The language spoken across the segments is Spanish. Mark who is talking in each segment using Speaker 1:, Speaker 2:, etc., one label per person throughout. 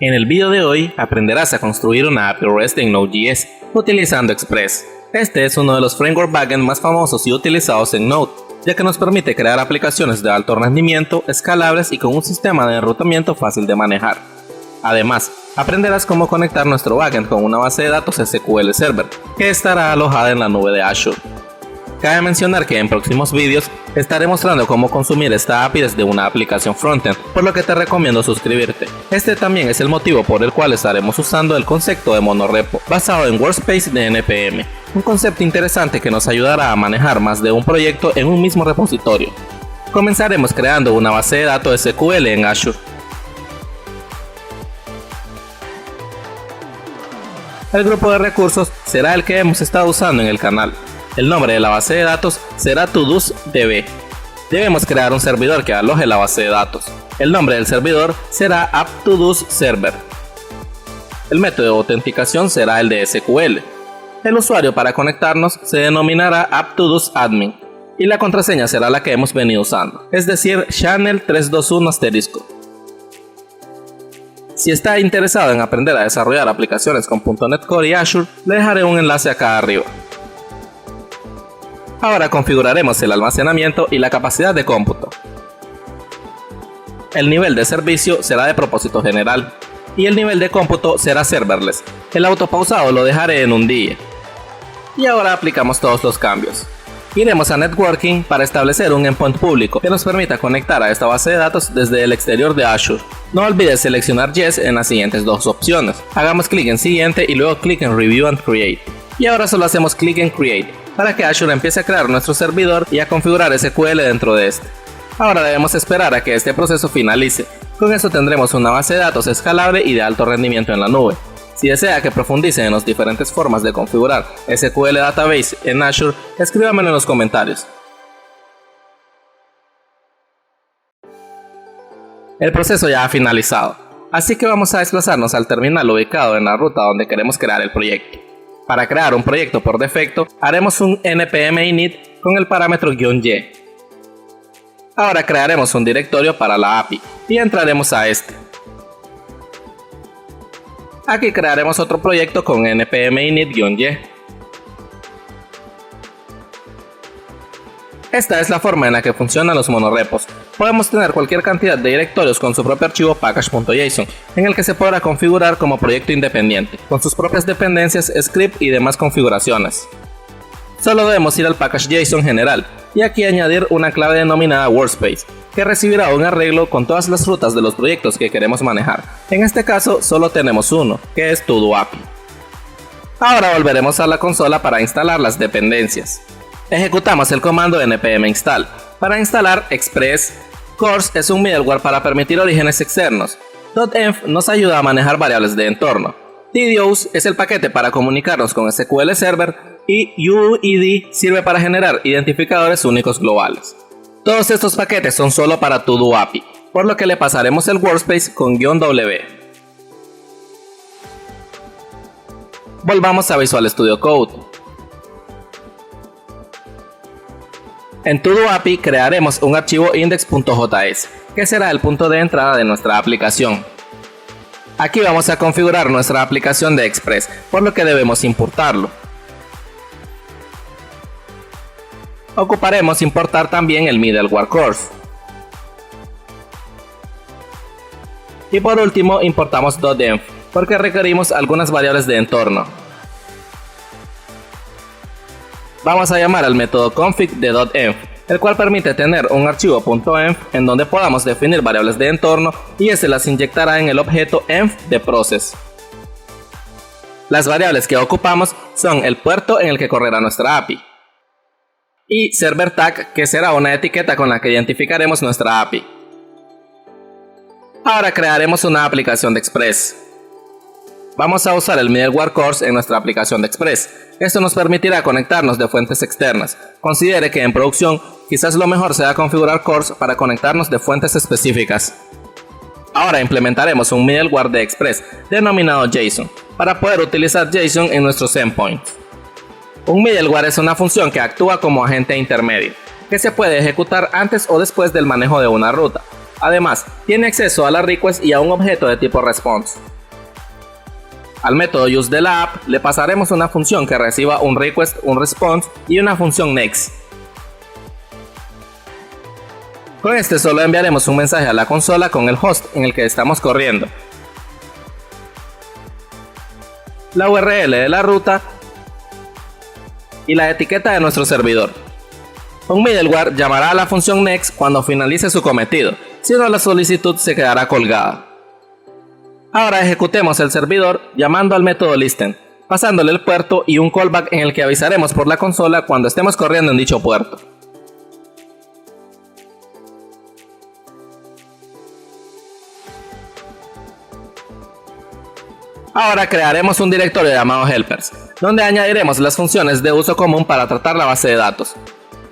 Speaker 1: En el vídeo de hoy aprenderás a construir una API REST en Node.js utilizando Express. Este es uno de los framework backend más famosos y utilizados en Node, ya que nos permite crear aplicaciones de alto rendimiento, escalables y con un sistema de enrutamiento fácil de manejar. Además, aprenderás cómo conectar nuestro backend con una base de datos SQL Server, que estará alojada en la nube de Azure. Cabe mencionar que en próximos vídeos estaré mostrando cómo consumir esta API desde una aplicación frontend, por lo que te recomiendo suscribirte. Este también es el motivo por el cual estaremos usando el concepto de monorepo, basado en Workspace de NPM, un concepto interesante que nos ayudará a manejar más de un proyecto en un mismo repositorio. Comenzaremos creando una base de datos SQL en Azure. El grupo de recursos será el que hemos estado usando en el canal. El nombre de la base de datos será ToDo'sDB. Debemos crear un servidor que aloje la base de datos. El nombre del servidor será AppToDoServer. El método de autenticación será el de SQL. El usuario para conectarnos se denominará AppToDoSAdmin y la contraseña será la que hemos venido usando, es decir, channel321*. Si está interesado en aprender a desarrollar aplicaciones con .NET Core y Azure, le dejaré un enlace acá arriba. Ahora configuraremos el almacenamiento y la capacidad de cómputo. El nivel de servicio será de propósito general y el nivel de cómputo será serverless. El autopausado lo dejaré en un día. Y ahora aplicamos todos los cambios. Iremos a Networking para establecer un endpoint público que nos permita conectar a esta base de datos desde el exterior de Azure. No olvides seleccionar Yes en las siguientes dos opciones. Hagamos clic en Siguiente y luego clic en Review and Create. Y ahora solo hacemos clic en Create para que Azure empiece a crear nuestro servidor y a configurar SQL dentro de este. Ahora debemos esperar a que este proceso finalice. Con eso tendremos una base de datos escalable y de alto rendimiento en la nube. Si desea que profundice en las diferentes formas de configurar SQL Database en Azure, escríbamelo en los comentarios. El proceso ya ha finalizado, así que vamos a desplazarnos al terminal ubicado en la ruta donde queremos crear el proyecto. Para crear un proyecto por defecto, haremos un npm init con el parámetro "-y". Ahora crearemos un directorio para la API y entraremos a este. Aquí crearemos otro proyecto con npm init-y. Esta es la forma en la que funcionan los monorepos. Podemos tener cualquier cantidad de directorios con su propio archivo package.json, en el que se podrá configurar como proyecto independiente, con sus propias dependencias, script y demás configuraciones. Solo debemos ir al package.json general y aquí añadir una clave denominada Workspace, que recibirá un arreglo con todas las rutas de los proyectos que queremos manejar. En este caso solo tenemos uno, que es ToDoAPI. Ahora volveremos a la consola para instalar las dependencias. Ejecutamos el comando npm install. Para instalar Express, Cors es un middleware para permitir orígenes externos. .env nos ayuda a manejar variables de entorno. TDOS es el paquete para comunicarnos con SQL Server y UID sirve para generar identificadores únicos globales. Todos estos paquetes son solo para ToDoAPI, por lo que le pasaremos el workspace con "-w". Volvamos a Visual Studio Code. En ToDoAPI crearemos un archivo index.js, que será el punto de entrada de nuestra aplicación. Aquí vamos a configurar nuestra aplicación de Express, por lo que debemos importarlo. Ocuparemos importar también el middleware Cors. Y por último importamos .env, porque requerimos algunas variables de entorno. Vamos a llamar al método config de .env, el cual permite tener un archivo .env en donde podamos definir variables de entorno y este las inyectará en el objeto env de process. Las variables que ocupamos son el puerto en el que correrá nuestra API y server tag, que será una etiqueta con la que identificaremos nuestra API. Ahora crearemos una aplicación de Express. Vamos a usar el middleware Cors en nuestra aplicación de Express. Esto nos permitirá conectarnos de fuentes externas. Considere que en producción quizás lo mejor sea configurar Cors para conectarnos de fuentes específicas. Ahora implementaremos un middleware de Express denominado JSON para poder utilizar JSON en nuestros endpoints. Un middleware es una función que actúa como agente intermedio, que se puede ejecutar antes o después del manejo de una ruta. Además, tiene acceso a la request y a un objeto de tipo response. Al método use de la app le pasaremos una función que reciba un request, un response y una función next. Con este solo enviaremos un mensaje a la consola con el host en el que estamos corriendo, la URL de la ruta y la etiqueta de nuestro servidor. Un middleware llamará a la función next cuando finalice su cometido, si no la solicitud se quedará colgada. Ahora ejecutemos el servidor llamando al método listen, pasándole el puerto y un callback en el que avisaremos por la consola cuando estemos corriendo en dicho puerto. Ahora crearemos un directorio llamado helpers, donde añadiremos las funciones de uso común para tratar la base de datos.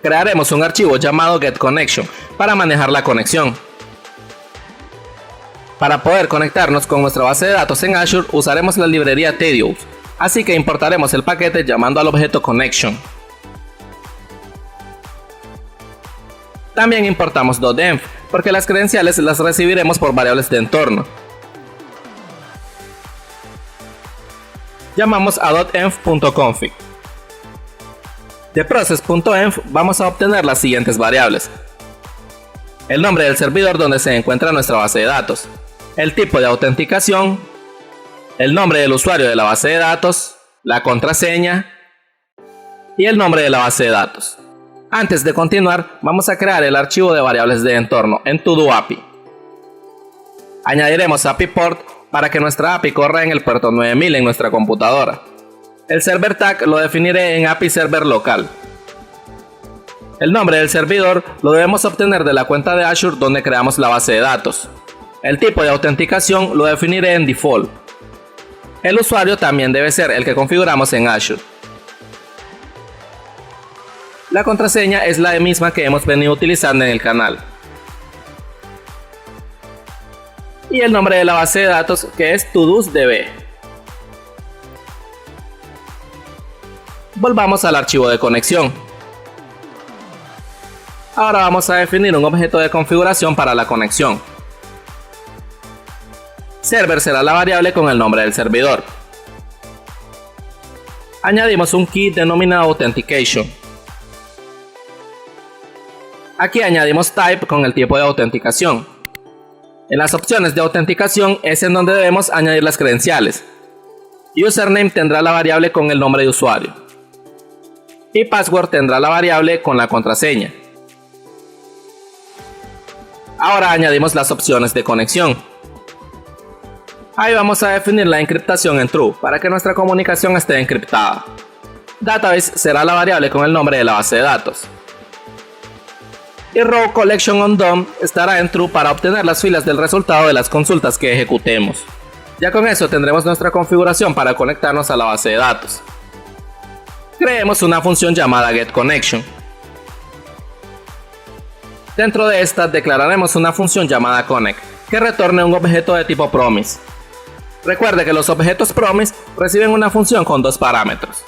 Speaker 1: Crearemos un archivo llamado getConnection para manejar la conexión. Para poder conectarnos con nuestra base de datos en Azure usaremos la librería Tedious, así que importaremos el paquete llamando al objeto connection. También importamos .env, porque las credenciales las recibiremos por variables de entorno. Llamamos a .env.config. De process.env vamos a obtener las siguientes variables: el nombre del servidor donde se encuentra nuestra base de datos, el tipo de autenticación, el nombre del usuario de la base de datos, la contraseña y el nombre de la base de datos. Antes de continuar, vamos a crear el archivo de variables de entorno en todo API. Añadiremos API port para que nuestra API corra en el puerto 9000 en nuestra computadora. El server tag lo definiré en API server local. El nombre del servidor lo debemos obtener de la cuenta de Azure donde creamos la base de datos. El tipo de autenticación lo definiré en default. El usuario también debe ser el que configuramos en Azure. La contraseña es la misma que hemos venido utilizando en el canal. Y el nombre de la base de datos, que es ToDosDB. Volvamos al archivo de conexión. Ahora vamos a definir un objeto de configuración para la conexión. Server será la variable con el nombre del servidor. Añadimos un key denominado authentication. Aquí añadimos type con el tipo de autenticación. En las opciones de autenticación es en donde debemos añadir las credenciales. Username tendrá la variable con el nombre de usuario. Y password tendrá la variable con la contraseña. Ahora añadimos las opciones de conexión. Ahí vamos a definir la encriptación en true para que nuestra comunicación esté encriptada. Database será la variable con el nombre de la base de datos. Y row collection on DOM estará en true para obtener las filas del resultado de las consultas que ejecutemos. Ya con eso tendremos nuestra configuración para conectarnos a la base de datos. Creemos una función llamada getConnection. Dentro de esta declararemos una función llamada connect que retorne un objeto de tipo promise. Recuerde que los objetos promise reciben una función con dos parámetros.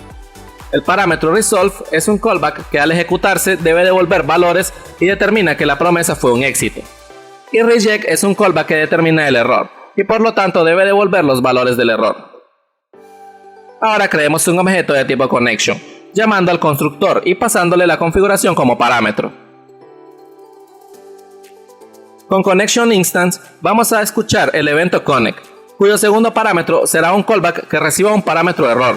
Speaker 1: El parámetro resolve es un callback que al ejecutarse debe devolver valores y determina que la promesa fue un éxito. Y reject es un callback que determina el error y por lo tanto debe devolver los valores del error. Ahora creemos un objeto de tipo connection, llamando al constructor y pasándole la configuración como parámetro. Con connection instance vamos a escuchar el evento connect, cuyo segundo parámetro será un callback que reciba un parámetro error.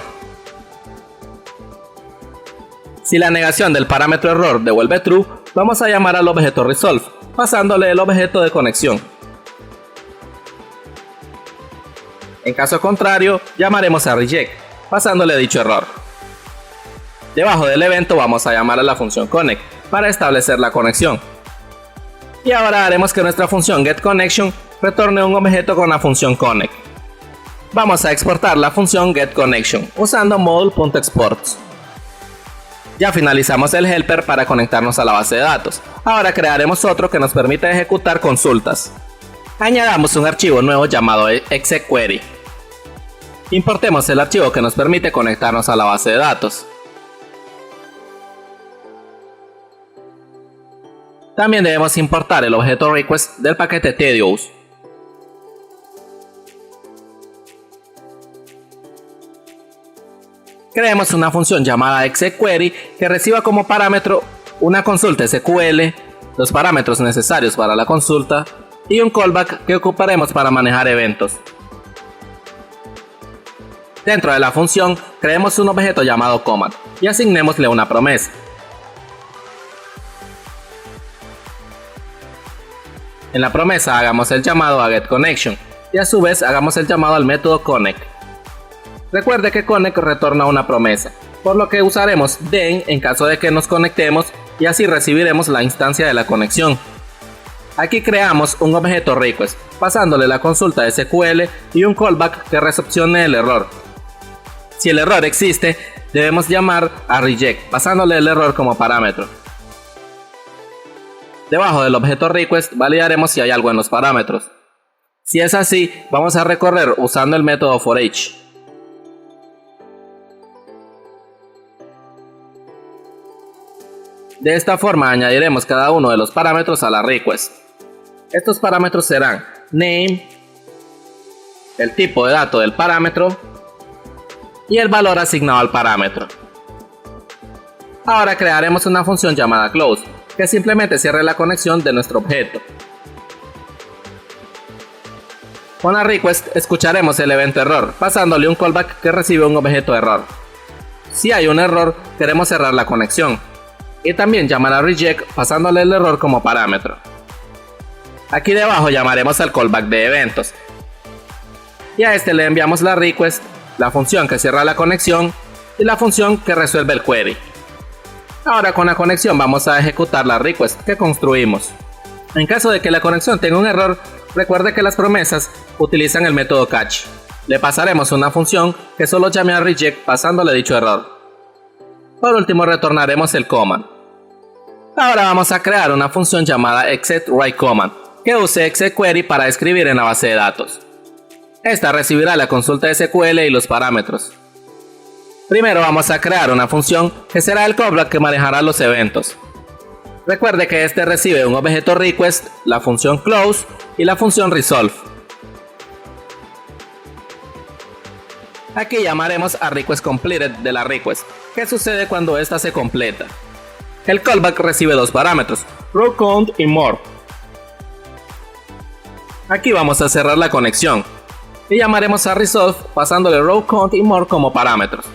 Speaker 1: Si la negación del parámetro error devuelve true, vamos a llamar al objeto resolve, pasándole el objeto de conexión. En caso contrario, llamaremos a reject, pasándole dicho error. Debajo del evento vamos a llamar a la función connect para establecer la conexión. Y ahora haremos que nuestra función getConnection retorne un objeto con la función connect. Vamos a exportar la función getConnection usando module.exports. Ya finalizamos el helper para conectarnos a la base de datos. Ahora crearemos otro que nos permite ejecutar consultas. Añadamos un archivo nuevo llamado execquery. Importemos el archivo que nos permite conectarnos a la base de datos. También debemos importar el objeto request del paquete Tedious. Creemos una función llamada execQuery que reciba como parámetro una consulta SQL, los parámetros necesarios para la consulta y un callback que ocuparemos para manejar eventos. Dentro de la función, creemos un objeto llamado command y asignémosle una promesa. En la promesa hagamos el llamado a getConnection y a su vez hagamos el llamado al método connect. Recuerde que connect retorna una promesa, por lo que usaremos then en caso de que nos conectemos y así recibiremos la instancia de la conexión. Aquí creamos un objeto request, pasándole la consulta SQL y un callback que recepcione el error. Si el error existe, debemos llamar a reject, pasándole el error como parámetro. Debajo del objeto request validaremos si hay algo en los parámetros. Si es así, vamos a recorrer usando el método forEach. De esta forma añadiremos cada uno de los parámetros a la request. Estos parámetros serán name, el tipo de dato del parámetro y el valor asignado al parámetro. Ahora crearemos una función llamada close, que simplemente cierre la conexión de nuestro objeto. Con la request escucharemos el evento error, pasándole un callback que recibe un objeto error. Si hay un error, queremos cerrar la conexión. Y también llamar a reject pasándole el error como parámetro. Aquí debajo llamaremos al callback de eventos. Y a este le enviamos la request, la función que cierra la conexión y la función que resuelve el query. Ahora con la conexión vamos a ejecutar la request que construimos. En caso de que la conexión tenga un error, recuerde que las promesas utilizan el método catch. Le pasaremos una función que solo llame a reject pasándole dicho error. Por último retornaremos el command. Ahora vamos a crear una función llamada execWriteCommand que use execQuery para escribir en la base de datos. Esta recibirá la consulta SQL y los parámetros. Primero vamos a crear una función que será el callback que manejará los eventos. Recuerde que este recibe un objeto request, la función close y la función resolve. Aquí llamaremos a request completed de la request. ¿Qué sucede cuando esta se completa? El callback recibe dos parámetros, row count y more. Aquí vamos a cerrar la conexión y llamaremos a resolve pasándole row count y more como parámetros.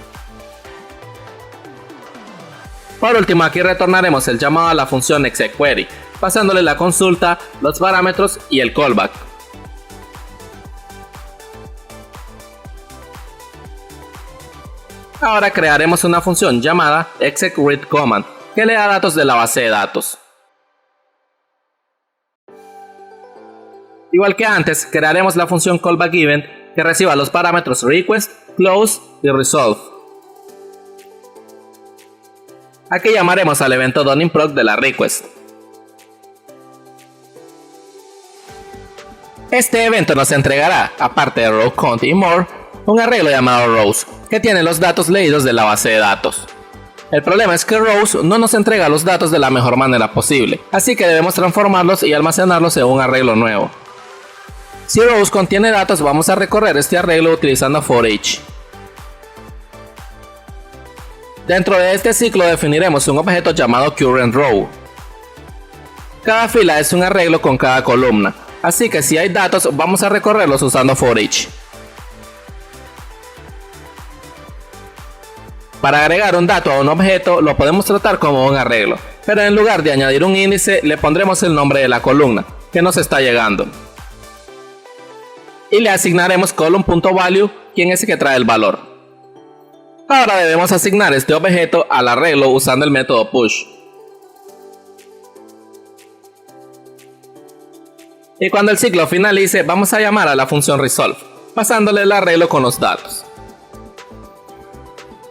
Speaker 1: Por último, aquí retornaremos el llamado a la función execQuery, pasándole la consulta, los parámetros y el callback. Ahora crearemos una función llamada execReadCommand que lea datos de la base de datos. Igual que antes, crearemos la función callbackEvent que reciba los parámetros request, close y resolve. Aquí llamaremos al evento doneInProc de la request. Este evento nos entregará, aparte de row count y more, un arreglo llamado rows, que tiene los datos leídos de la base de datos. El problema es que rows no nos entrega los datos de la mejor manera posible, así que debemos transformarlos y almacenarlos en un arreglo nuevo. Si rows contiene datos, vamos a recorrer este arreglo utilizando forEach. Dentro de este ciclo definiremos un objeto llamado currentRow. Cada fila es un arreglo con cada columna, así que si hay datos vamos a recorrerlos usando forEach. Para agregar un dato a un objeto lo podemos tratar como un arreglo, pero en lugar de añadir un índice le pondremos el nombre de la columna que nos está llegando. Y le asignaremos column.value, quien es el que trae el valor. Ahora debemos asignar este objeto al arreglo usando el método push. Y cuando el ciclo finalice vamos a llamar a la función resolve, pasándole el arreglo con los datos.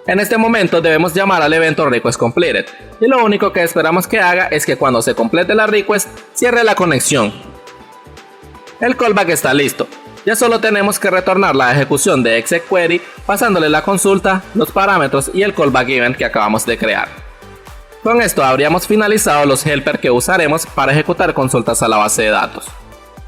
Speaker 1: En este momento debemos llamar al evento request completed, y lo único que esperamos que haga es que cuando se complete la request, cierre la conexión. El callback está listo, ya solo tenemos que retornar la ejecución de execQuery pasándole la consulta, los parámetros y el callback event que acabamos de crear. Con esto habríamos finalizado los helpers que usaremos para ejecutar consultas a la base de datos.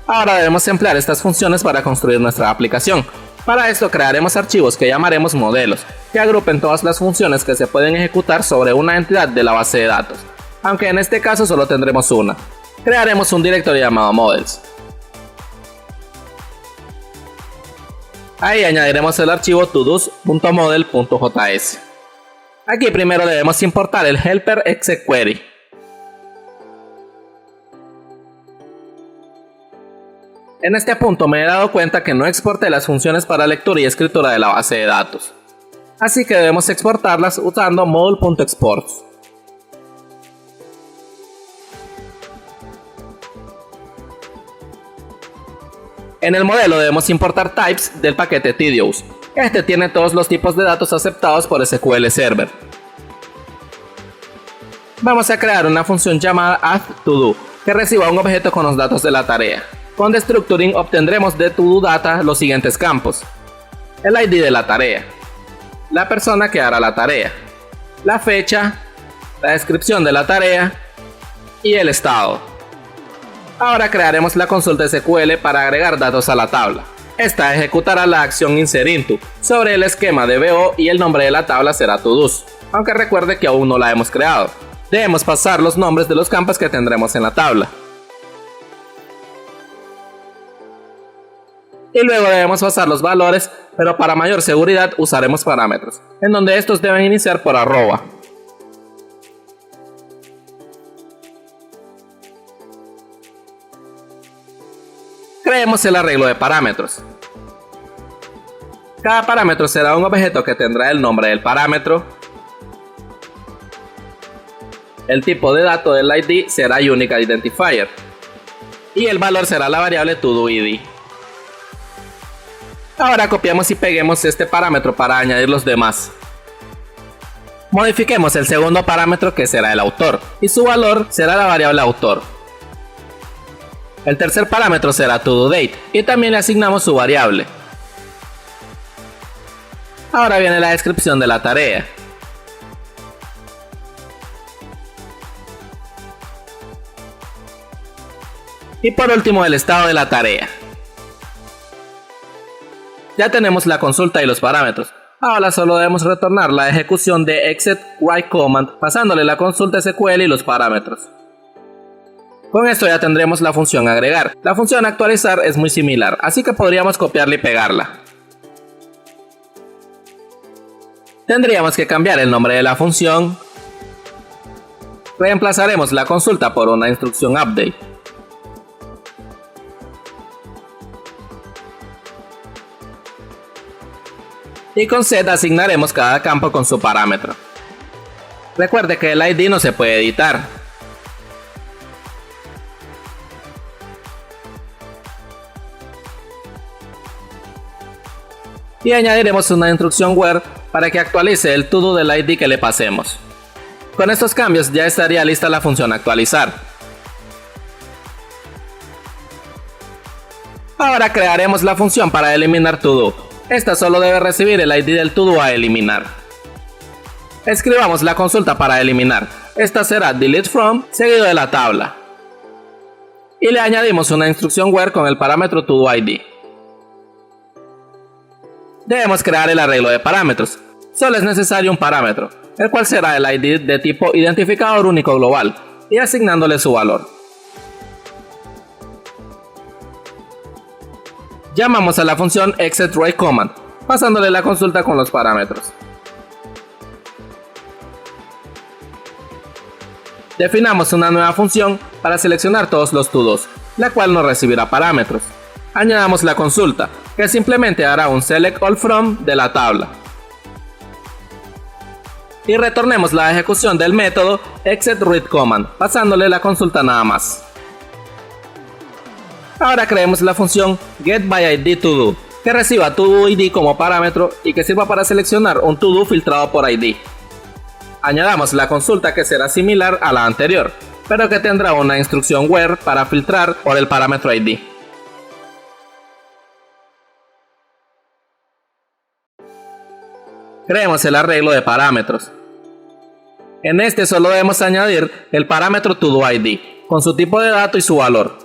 Speaker 1: Ahora debemos emplear estas funciones para construir nuestra aplicación, Para esto crearemos archivos que llamaremos modelos, que agrupen todas las funciones que se pueden ejecutar sobre una entidad de la base de datos, aunque en este caso solo tendremos una. Crearemos un directorio llamado models. Ahí añadiremos el archivo todos.model.js. Aquí primero debemos importar el helper execQuery. En este punto me he dado cuenta que no exporté las funciones para lectura y escritura de la base de datos, así que debemos exportarlas usando module.exports. En el modelo debemos importar types del paquete tedious. Este tiene todos los tipos de datos aceptados por SQL Server. Vamos a crear una función llamada addToDo que reciba un objeto con los datos de la tarea. Con destructuring obtendremos de ToDoData los siguientes campos: el ID de la tarea, la persona que hará la tarea, la fecha, la descripción de la tarea y el estado. Ahora crearemos la consulta SQL para agregar datos a la tabla. Esta ejecutará la acción insert_into sobre el esquema de BO y el nombre de la tabla será todos, aunque recuerde que aún no la hemos creado. Debemos pasar los nombres de los campos que tendremos en la tabla. Y luego debemos pasar los valores, pero para mayor seguridad usaremos parámetros, en donde estos deben iniciar por arroba. Creemos el arreglo de parámetros. Cada parámetro será un objeto que tendrá el nombre del parámetro. El tipo de dato del ID será Unique Identifier. Y el valor será la variable ToDoID. Ahora copiamos y peguemos este parámetro para añadir los demás. Modifiquemos el segundo parámetro, que será el autor, y su valor será la variable autor. El tercer parámetro será ToDoDate y también le asignamos su variable. Ahora viene la descripción de la tarea. Y por último el estado de la tarea. Ya tenemos la consulta y los parámetros. Ahora solo debemos retornar la ejecución de execWriteCommand pasándole la consulta SQL y los parámetros. Con esto ya tendremos la función agregar. La función actualizar es muy similar, así que podríamos copiarla y pegarla. Tendríamos que cambiar el nombre de la función. Reemplazaremos la consulta por una instrucción update. Y con set asignaremos cada campo con su parámetro. Recuerde que el ID no se puede editar. Y añadiremos una instrucción where para que actualice el todo del ID que le pasemos. Con estos cambios ya estaría lista la función actualizar. Ahora crearemos la función para eliminar todo. Esta solo debe recibir el ID del todo a eliminar. Escribamos la consulta para eliminar. Esta será delete from seguido de la tabla. Y le añadimos una instrucción where con el parámetro TodoID. Debemos crear el arreglo de parámetros. Solo es necesario un parámetro, el cual será el ID de tipo identificador único global, y asignándole su valor. Llamamos a la función execWriteCommand, pasándole la consulta con los parámetros. Definamos una nueva función para seleccionar todos los todos, la cual no recibirá parámetros. Añadamos la consulta, que simplemente hará un select all from de la tabla. Y retornemos la ejecución del método execReadCommand, pasándole la consulta nada más. Ahora creemos la función getByIdToDo, que reciba TodoID como parámetro y que sirva para seleccionar un todo filtrado por ID. Añadamos la consulta, que será similar a la anterior, pero que tendrá una instrucción where para filtrar por el parámetro ID. Creemos el arreglo de parámetros. En este solo debemos añadir el parámetro TodoID, con su tipo de dato y su valor.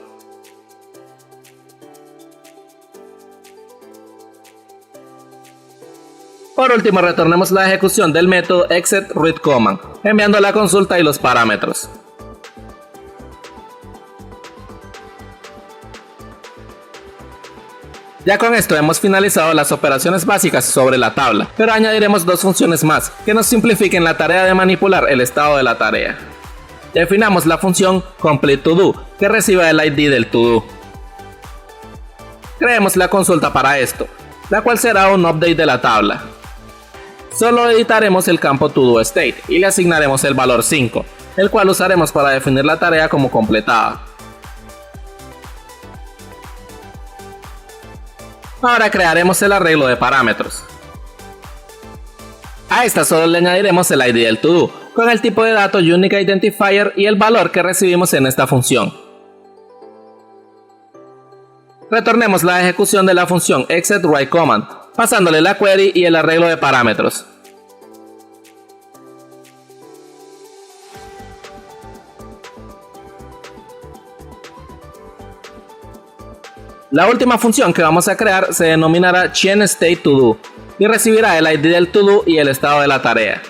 Speaker 1: Por último, retornemos la ejecución del método exec read command, enviando la consulta y los parámetros. Ya con esto hemos finalizado las operaciones básicas sobre la tabla, pero añadiremos dos funciones más que nos simplifiquen la tarea de manipular el estado de la tarea. Definamos la función completeToDo, que recibe el ID del todo. Creemos la consulta para esto, la cual será un update de la tabla. Solo editaremos el campo ToDoState y le asignaremos el valor 5, el cual usaremos para definir la tarea como completada. Ahora crearemos el arreglo de parámetros. A esta solo le añadiremos el ID del todo, con el tipo de dato Unique Identifier y el valor que recibimos en esta función. Retornemos la ejecución de la función exec write command, pasándole la query y el arreglo de parámetros. La última función que vamos a crear se denominará ChangeStateToDo y recibirá el ID del todo y el estado de la tarea.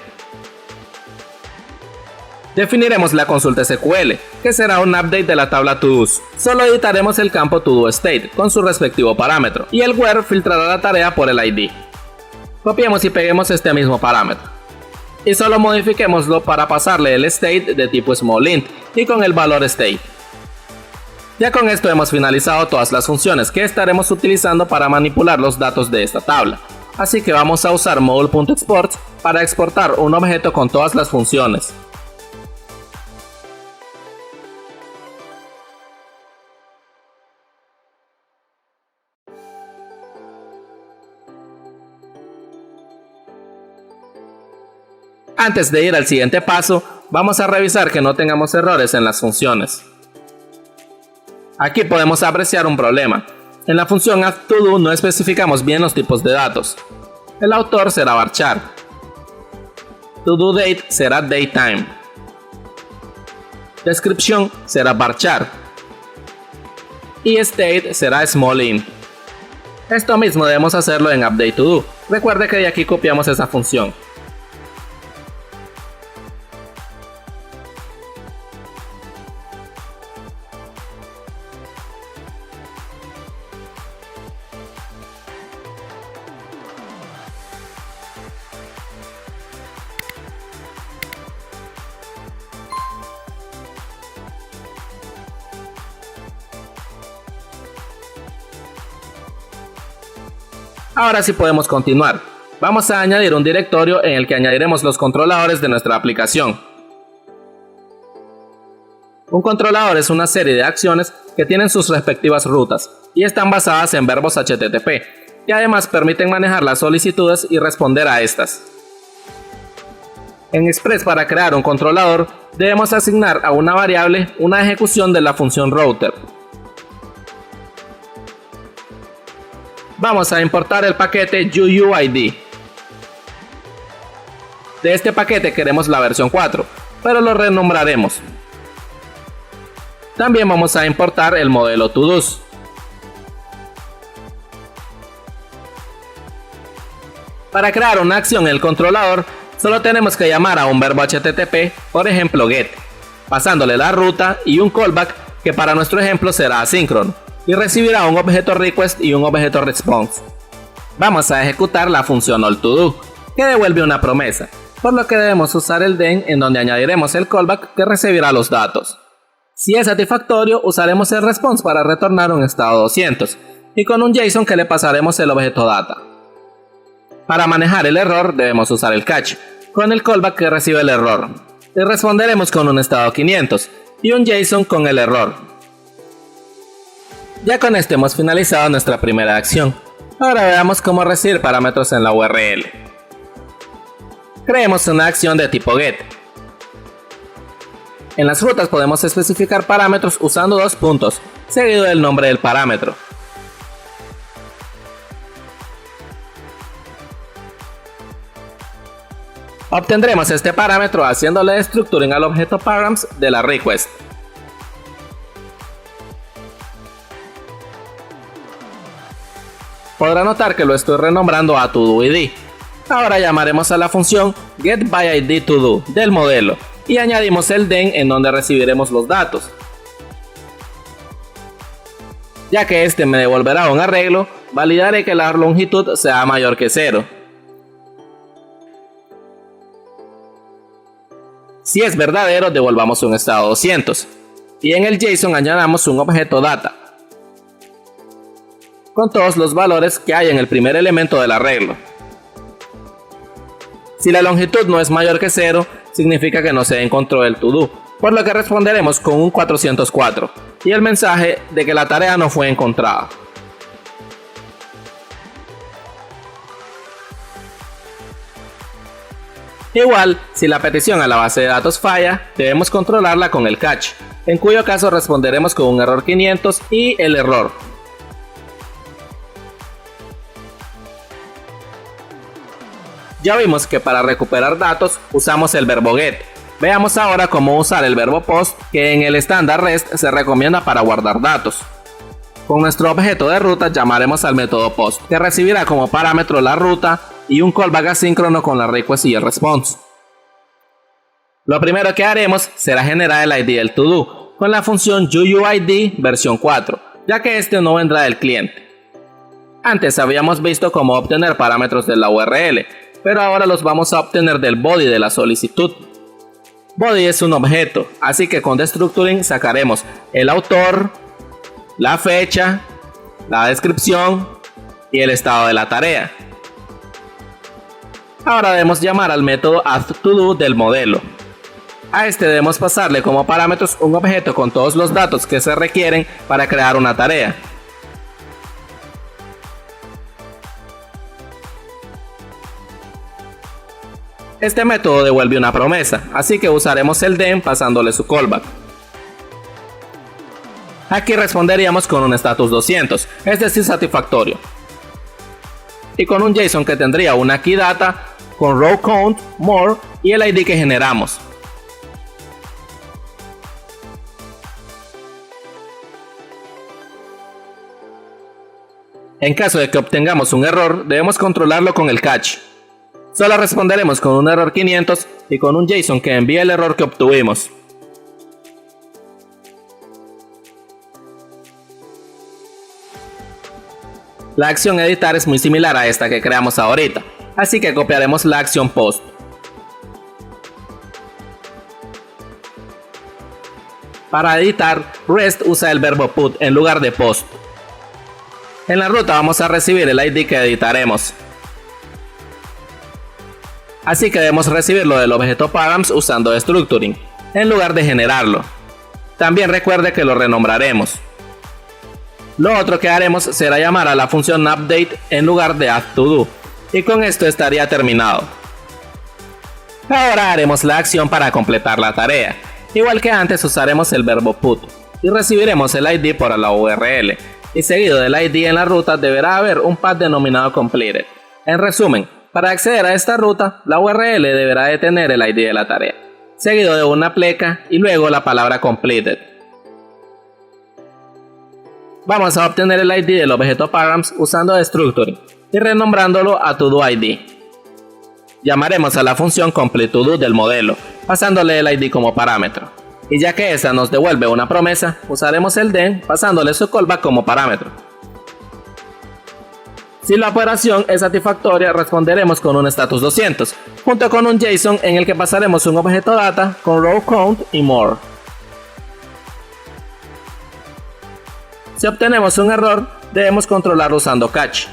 Speaker 1: Definiremos la consulta SQL, que será un update de la tabla ToDos. Solo editaremos el campo ToDoState con su respectivo parámetro y el where filtrará la tarea por el ID. Copiemos y peguemos este mismo parámetro. Y solo modifiquémoslo para pasarle el state de tipo smallInt y con el valor state. Ya con esto hemos finalizado todas las funciones que estaremos utilizando para manipular los datos de esta tabla. Así que vamos a usar module.export para exportar un objeto con todas las funciones. Antes de ir al siguiente paso, vamos a revisar que no tengamos errores en las funciones. Aquí podemos apreciar un problema. En la función addToDo no especificamos bien los tipos de datos. El autor será varchar. ToDoDate será datetime. Descripción será varchar. Y state será smallInt. Esto mismo debemos hacerlo en updateToDo. Recuerde que de aquí copiamos esa función. Ahora sí podemos continuar. Vamos a añadir un directorio en el que añadiremos los controladores de nuestra aplicación. Un controlador es una serie de acciones que tienen sus respectivas rutas y están basadas en verbos HTTP y además permiten manejar las solicitudes y responder a estas. En Express, para crear un controlador debemos asignar a una variable una ejecución de la función router. Vamos a importar el paquete UUID. De este paquete queremos la versión 4, pero lo renombraremos. También vamos a importar el modelo ToDos. Para crear una acción en el controlador, solo tenemos que llamar a un verbo HTTP, por ejemplo get, pasándole la ruta y un callback que para nuestro ejemplo será asíncrono, y recibirá un objeto request y un objeto response. Vamos a ejecutar la función allToDo, que devuelve una promesa, por lo que debemos usar el then en donde añadiremos el callback que recibirá los datos. Si es satisfactorio, usaremos el response para retornar un estado 200, y con un JSON que le pasaremos el objeto data. Para manejar el error debemos usar el catch, con el callback que recibe el error, y responderemos con un estado 500 y un JSON con el error. Ya con esto hemos finalizado nuestra primera acción. Ahora veamos cómo recibir parámetros en la URL. Creemos una acción de tipo get. En las rutas podemos especificar parámetros usando dos puntos, seguido del nombre del parámetro. Obtendremos este parámetro haciéndole structuring al objeto params de la request. Podrá notar que lo estoy renombrando a ToDoID. Ahora llamaremos a la función getByIdToDo del modelo y añadimos el den en donde recibiremos los datos. Ya que este me devolverá un arreglo, validaré que la longitud sea mayor que 0. Si es verdadero, devolvamos un estado 200. Y en el JSON añadamos un objeto data con todos los valores que hay en el primer elemento del arreglo. Si la longitud no es mayor que 0, significa que no se encontró el to-do, por lo que responderemos con un 404 y el mensaje de que la tarea no fue encontrada. Igual, si la petición a la base de datos falla, debemos controlarla con el catch, en cuyo caso responderemos con un error 500 y el error. Ya vimos que para recuperar datos usamos el verbo get. Veamos ahora cómo usar el verbo post, que en el estándar REST se recomienda para guardar datos. Con nuestro objeto de ruta llamaremos al método post, que recibirá como parámetro la ruta y un callback asíncrono con la request y el response. Lo primero que haremos será generar el ID del to-do con la función UUID versión 4, ya que este no vendrá del cliente. Antes habíamos visto cómo obtener parámetros de la URL, pero ahora los vamos a obtener del body de la solicitud. Body es un objeto, así que con destructuring sacaremos el autor, la fecha, la descripción y el estado de la tarea. Ahora debemos llamar al método addToDo del modelo. A este debemos pasarle como parámetros un objeto con todos los datos que se requieren para crear una tarea. Este método devuelve una promesa, así que usaremos el den pasándole su callback. Aquí responderíamos con un status 200, es decir satisfactorio. Y con un JSON que tendría una key data con row count, more y el ID que generamos. En caso de que obtengamos un error, debemos controlarlo con el catch. Solo responderemos con un error 500 y con un JSON que envíe el error que obtuvimos. La acción editar es muy similar a esta que creamos ahorita, así que copiaremos la acción post. Para editar, REST usa el verbo put en lugar de post. En la ruta vamos a recibir el ID que editaremos. Así que debemos recibirlo del objeto params usando destructuring, en lugar de generarlo. También recuerde que lo renombraremos. Lo otro que haremos será llamar a la función update en lugar de addToDo, y con esto estaría terminado. Ahora haremos la acción para completar la tarea. Igual que antes usaremos el verbo put, y recibiremos el ID por la URL, y seguido del ID en la ruta deberá haber un path denominado completed. En resumen, para acceder a esta ruta, la URL deberá de tener el ID de la tarea, seguido de una pleca y luego la palabra completed. Vamos a obtener el ID del objeto params usando destructuring y renombrándolo a toDoID. Llamaremos a la función completeToDo del modelo, pasándole el ID como parámetro. Y ya que esta nos devuelve una promesa, usaremos el den pasándole su callback como parámetro. Si la operación es satisfactoria, responderemos con un status 200, junto con un JSON en el que pasaremos un objeto data con row count y more. Si obtenemos un error, debemos controlarlo usando catch.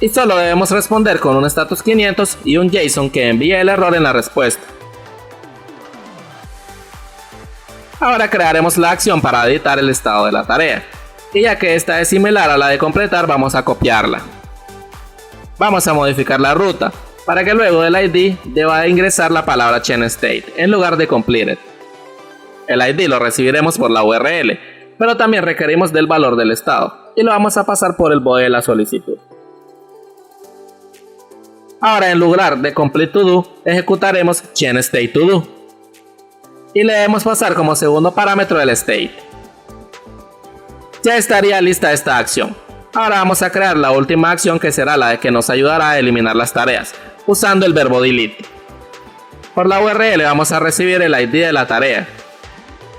Speaker 1: Y solo debemos responder con un status 500 y un JSON que envíe el error en la respuesta. Ahora crearemos la acción para editar el estado de la tarea. Y ya que esta es similar a la de completar, vamos a copiarla. Vamos a modificar la ruta, para que luego del ID deba ingresar la palabra ChangeState en lugar de completed. El ID lo recibiremos por la URL, pero también requerimos del valor del estado, y lo vamos a pasar por el body de la solicitud. Ahora en lugar de completeToDo, ejecutaremos ChangeStateToDo, y le debemos pasar como segundo parámetro el state. Ya estaría lista esta acción. Ahora vamos a crear la última acción, que será la que nos ayudará a eliminar las tareas, usando el verbo delete. Por la URL vamos a recibir el ID de la tarea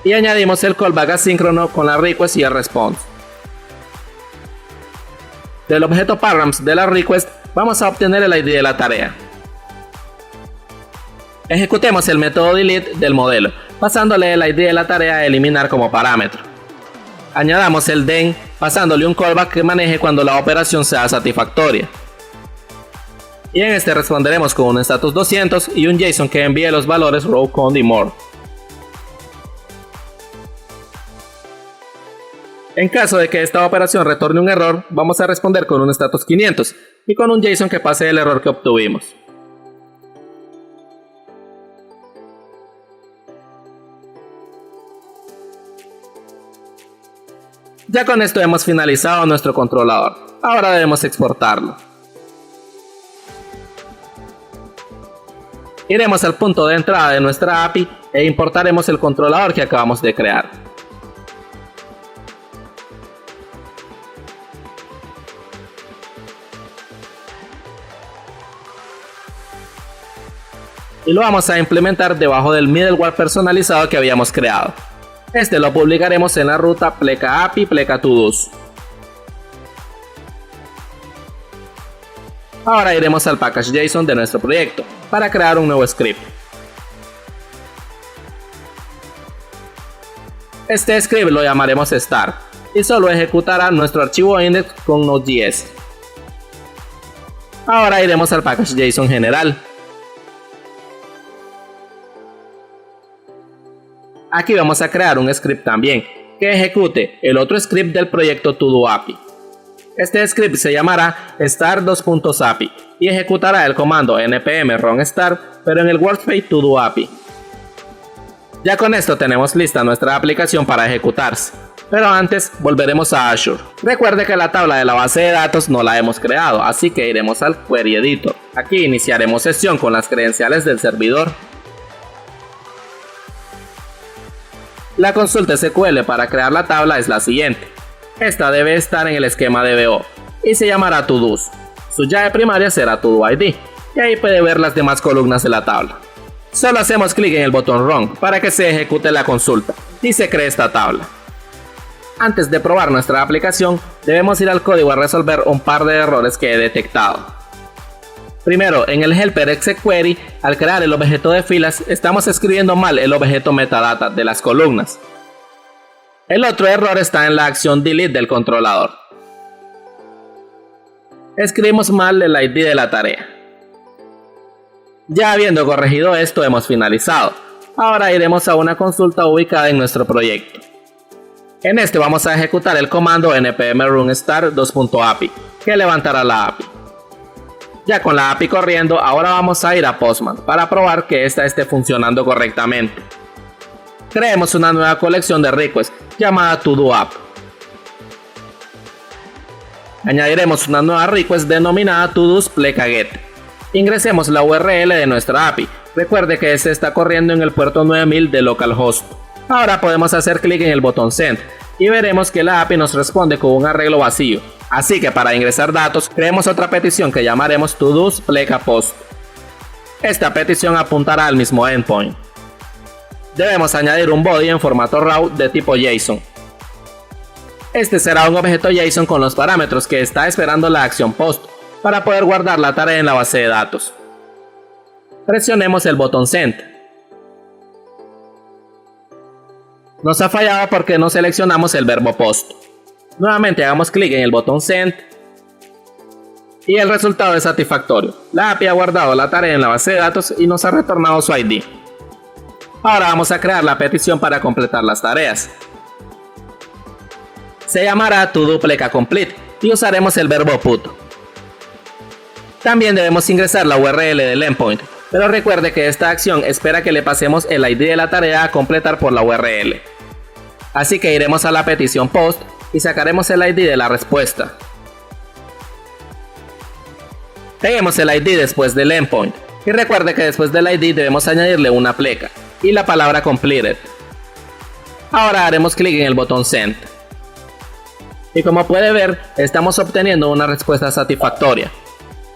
Speaker 1: y añadimos el callback asíncrono con la request y el response. Del objeto params de la request vamos a obtener el ID de la tarea. Ejecutemos el método delete del modelo, pasándole el ID de la tarea a eliminar como parámetro. Añadamos el then, pasándole un callback que maneje cuando la operación sea satisfactoria. Y en este responderemos con un status 200 y un JSON que envíe los valores row count y more. En caso de que esta operación retorne un error, vamos a responder con un status 500 y con un JSON que pase el error que obtuvimos. Ya con esto hemos finalizado nuestro controlador. Ahora debemos exportarlo. Iremos al punto de entrada de nuestra API e importaremos el controlador que acabamos de crear. Y lo vamos a implementar debajo del middleware personalizado que habíamos creado. Este lo publicaremos en la ruta pleca api pleca todos. Ahora iremos al package.json de nuestro proyecto para crear un nuevo script. Este script lo llamaremos start y solo ejecutará nuestro archivo index con Node.js. Ahora iremos al package.json general. Aquí vamos a crear un script también, que ejecute el otro script del proyecto TodoAPI. Este script se llamará start2.api y ejecutará el comando npm run start, pero en el workspace TodoAPI. Ya con esto tenemos lista nuestra aplicación para ejecutarse, pero antes volveremos a Azure. Recuerde que la tabla de la base de datos no la hemos creado, así que iremos al Query Editor. Aquí iniciaremos sesión con las credenciales del servidor. La consulta SQL para crear la tabla es la siguiente. Esta debe estar en el esquema DBO y se llamará todos. Su llave primaria será TodoID y ahí puede ver las demás columnas de la tabla. Solo hacemos clic en el botón Run para que se ejecute la consulta y se cree esta tabla. Antes de probar nuestra aplicación, debemos ir al código a resolver un par de errores que he detectado. Primero, en el helper execquery, al crear el objeto de filas, estamos escribiendo mal el objeto metadata de las columnas. El otro error está en la acción delete del controlador. Escribimos mal el ID de la tarea. Ya habiendo corregido esto, hemos finalizado. Ahora iremos a una consulta ubicada en nuestro proyecto. En este vamos a ejecutar el comando npm run start 2.api, que levantará la API. Ya con la API corriendo, ahora vamos a ir a Postman para probar que esta esté funcionando correctamente. Creemos una nueva colección de requests llamada TodoApp. Añadiremos una nueva request denominada todos pleca get. Ingresemos la URL de nuestra API. Recuerde que este está corriendo en el puerto 9000 de localhost. Ahora podemos hacer clic en el botón Send y veremos que la API nos responde con un arreglo vacío. Así que para ingresar datos, creemos otra petición que llamaremos todos pleca post. Esta petición apuntará al mismo endpoint. Debemos añadir un body en formato raw de tipo JSON. Este será un objeto JSON con los parámetros que está esperando la acción post para poder guardar la tarea en la base de datos. Presionemos el botón Send. Nos ha fallado porque no seleccionamos el verbo post. Nuevamente hagamos clic en el botón Send y el resultado es satisfactorio. La API ha guardado la tarea en la base de datos y nos ha retornado su ID. Ahora vamos a crear la petición para completar las tareas. Se llamará todo pleca complete y usaremos el verbo put. También debemos ingresar la URL del endpoint, pero recuerde que esta acción espera que le pasemos el ID de la tarea a completar por la URL. Así que iremos a la petición post y sacaremos el ID de la respuesta. Peguemos el ID después del endpoint y recuerde que después del ID debemos añadirle una pleca y la palabra completed. Ahora haremos clic en el botón Send. y como puede ver, estamos obteniendo una respuesta satisfactoria.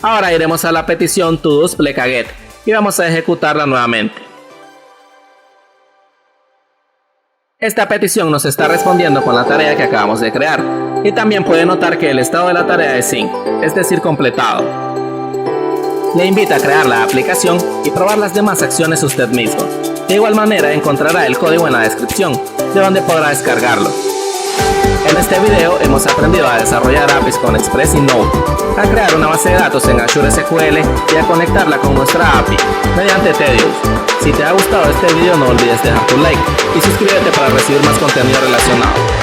Speaker 1: Ahora iremos a la petición to-do-splecaget y vamos a ejecutarla nuevamente. Esta petición nos está respondiendo con la tarea que acabamos de crear, y también puede notar que el estado de la tarea es sync, es decir, completado. Le invita a crear la aplicación y probar las demás acciones usted mismo. De igual manera encontrará el código en la descripción, de donde podrá descargarlo. En este video hemos aprendido a desarrollar APIs con Express y Node, a crear una base de datos en Azure SQL y a conectarla con nuestra API mediante Tedious. Si te ha gustado este video no olvides dejar tu like y suscríbete para recibir más contenido relacionado.